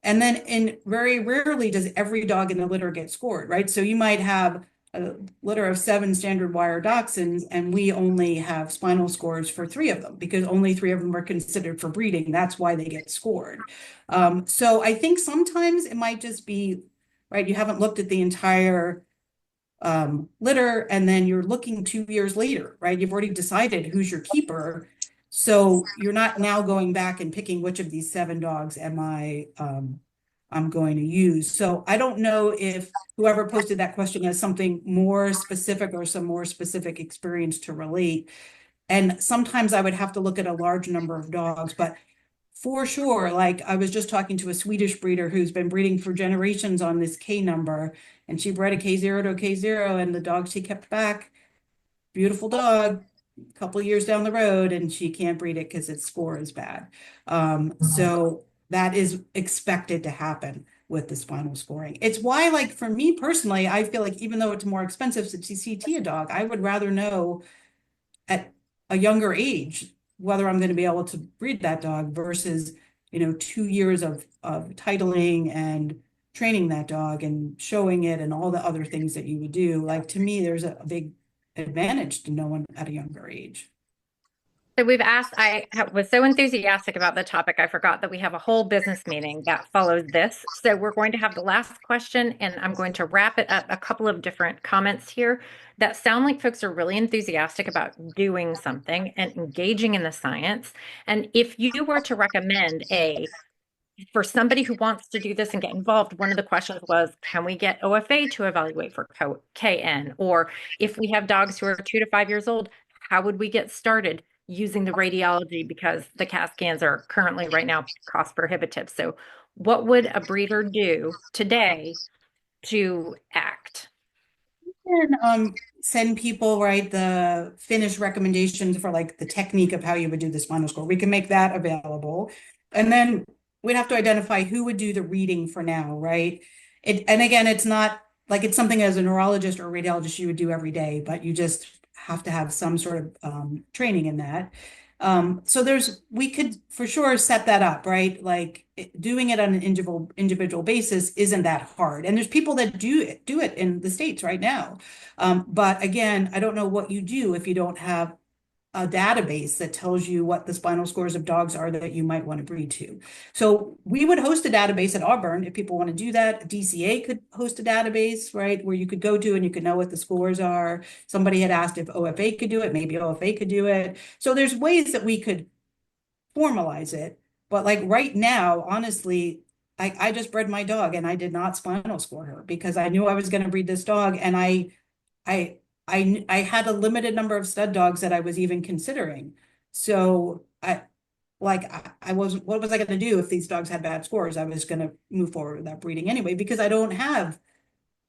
And then in very rarely does every dog in the litter get scored, right? So you might have a litter of 7 standard wire dachshunds, and we only have spinal scores for 3 of them because only 3 of them are considered for breeding. That's why they get scored. So I think sometimes it might just be, right, you haven't looked at the entire litter, and then you're looking 2 years later, right? You've already decided who's your keeper. So you're not now going back and picking which of these 7 dogs I'm going to use. So I don't know if whoever posted that question has something more specific or some more specific experience to relate. And sometimes I would have to look at a large number of dogs, but for sure, like I was just talking to a Swedish breeder who's been breeding for generations on this K number, and she bred a K0 to a K0, and the dog she kept back, beautiful dog, a couple years down the road, and she can't breed it because its score is bad. So that is expected to happen with the spinal scoring. It's why, like for me personally, I feel like even though it's more expensive to CT a dog, I would rather know at a younger age whether I'm going to be able to breed that dog versus 2 years of titling and training that dog and showing it and all the other things that you would do. Like to me, there's a big advantage to knowing at a younger age. So we've asked, was so enthusiastic about the topic, I forgot that we have a whole business meeting that follows this. So we're going to have the last question, and I'm going to wrap it up. A couple of different comments here that sound like folks are really enthusiastic about doing something and engaging in the science. And if you were to recommend for somebody who wants to do this and get involved, one of the questions was, can we get OFA to evaluate for KN? Or if we have dogs who are 2 to 5 years old, how would we get started using the radiology, because the CAT scans are currently right now cost prohibitive. So what would a breeder do today to act? And send people, right, the finished recommendations for like the technique of how you would do the spinal score. We can make that available. And then we'd have to identify who would do the reading for now, right? And again, it's not like it's something as a neurologist or a radiologist you would do every day, but you just have to have some sort of training in that. So we could for sure set that up, right? Like doing it on an individual basis isn't that hard. And there's people that do it in the States right now. But again, I don't know what you do if you don't have a database that tells you what the spinal scores of dogs are that you might want to breed to. So we would host a database at Auburn if people want to do that. DCA could host a database, right, where you could go to and you could know what the scores are. Somebody had asked if OFA could do it, maybe OFA could do it. So there's ways that we could formalize it. But like right now, honestly, I just bred my dog and I did not spinal score her because I knew I was going to breed this dog, and I I had a limited number of stud dogs that I was even considering. So I wasn't, what was I going to do if these dogs had bad scores? I was going to move forward with that breeding anyway, because I don't have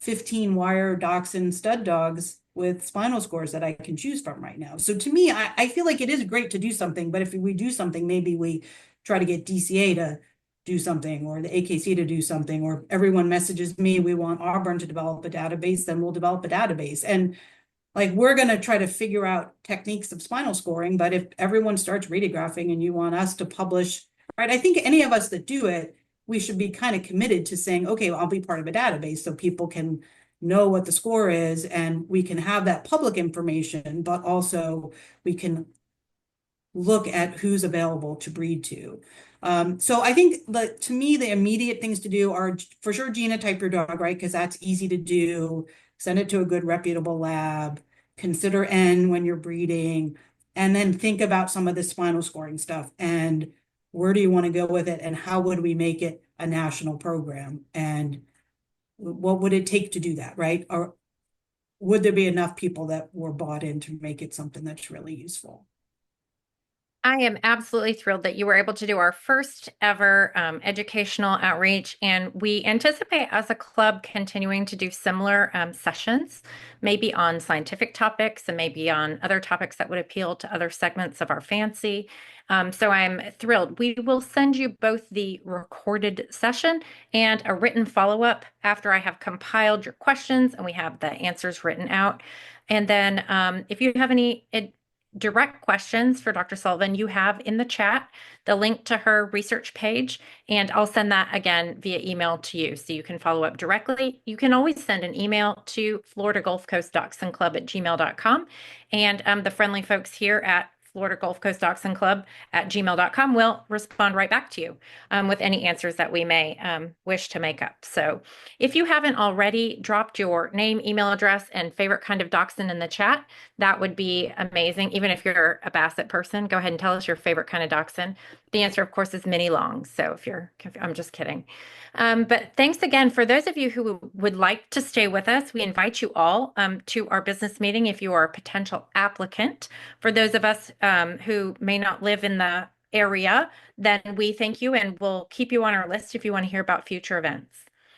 15 wire dachshund stud dogs with spinal scores that I can choose from right now. So to me, I feel like it is great to do something, but if we do something, maybe we try to get DCA to do something or the AKC to do something, or everyone messages me, we want Auburn to develop a database, then we'll develop a database. And like, we're going to try to figure out techniques of spinal scoring, but if everyone starts radiographing and you want us to publish, right, I think any of us that do it, we should be kind of committed to saying, okay, well, I'll be part of a database so people can know what the score is and we can have that public information, but also we can look at who's available to breed to. So I think to me, the immediate things to do are for sure genotype your dog, right? Because that's easy to do. Send it to a good reputable lab. Consider N when you're breeding, and then think about some of the spinal scoring stuff and where do you want to go with it, and how would we make it a national program, and what would it take to do that, right? Or would there be enough people that were bought in to make it something that's really useful? I am absolutely thrilled that you were able to do our first ever educational outreach, and we anticipate as a club continuing to do similar sessions, maybe on scientific topics and maybe on other topics that would appeal to other segments of our fancy. So I'm thrilled. We will send you both the recorded session and a written follow-up after I have compiled your questions and we have the answers written out. And then if you have any direct questions for Dr. Sullivan, you have in the chat the link to her research page, and I'll send that again via email to you so you can follow up directly. You can always send an email to Florida Gulf Coast Dachshund Club at gmail.com, and the friendly folks here at Florida Gulf Coast Dachshund Club at gmail.com will respond right back to you with any answers that we may wish to make up. So if you haven't already dropped your name, email address, and favorite kind of dachshund in the chat, that would be amazing. Even if you're a Basset person, go ahead and tell us your favorite kind of dachshund. The answer, of course, is mini longs. So I'm just kidding. But thanks again. For those of you who would like to stay with us, we invite you all to our business meeting if you are a potential applicant. For those of us who may not live in the area, then we thank you and we'll keep you on our list if you want to hear about future events.